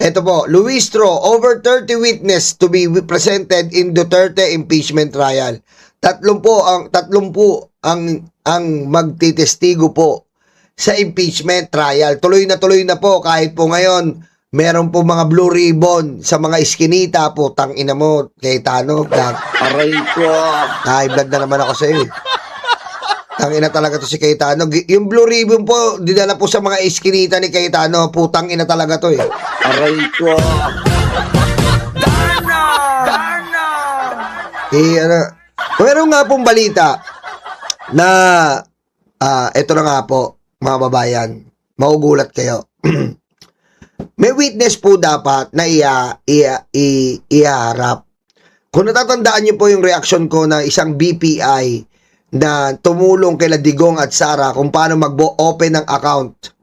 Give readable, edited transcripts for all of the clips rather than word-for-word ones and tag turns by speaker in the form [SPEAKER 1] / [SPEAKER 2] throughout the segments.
[SPEAKER 1] Ito po, Luistro, over 30 witness to be presented in Duterte impeachment trial. Tatlong po ang magtitestigo po sa impeachment trial. Tuloy na po kahit po ngayon meron po mga blue ribbon sa mga iskinita po. Tangina mo, Cayetano.
[SPEAKER 2] Aray ko.
[SPEAKER 1] High blood na naman ako sa iyo. Tangina talaga to si Cayetano. Yung blue ribbon po, dinala po sa mga iskinita ni Cayetano. Putang ina talaga to eh.
[SPEAKER 2] Aray ko.
[SPEAKER 1] Meron nga pong balita na ito na nga po, mga babayan. Magugulat kayo. May witness po dapat na iharap. Kung natatandaan niyo po yung reaction ko na isang BPI na tumulong kay Digong at Sara kung paano mag-open ng account,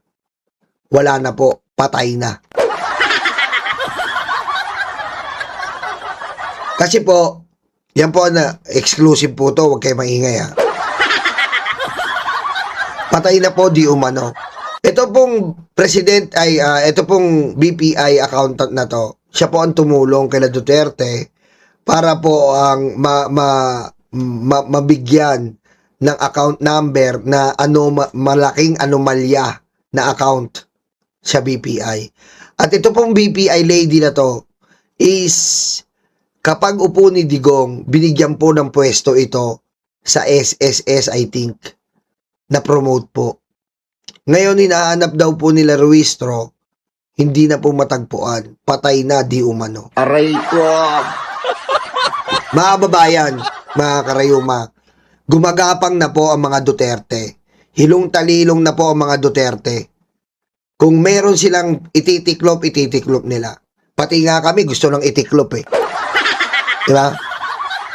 [SPEAKER 1] wala na po, patay na. Kasi po, yan po na exclusive po to, huwag kayo maingay ha. Patay na po di umano. Ito pong president ay ito pong BPI accountant na to. Siya po ang tumulong kay Duterte para po ang mabigyan ng account number na malaking anomalya na account sa BPI. At ito pong BPI lady na to is kapag upo ni Digong, binigyan po ng pwesto ito sa SSS, I think, na promote po. Ngayon, hinahanap daw po nila Ruistro, hindi na po matagpuan. Patay na di umano.
[SPEAKER 2] Aray ko.
[SPEAKER 1] Mga babayan, mga karayuma, gumagapang na po ang mga Duterte. Hilong-talilong na po ang mga Duterte. Kung meron silang ititiklop nila. Pati nga kami gusto ng itiklop eh. Diba?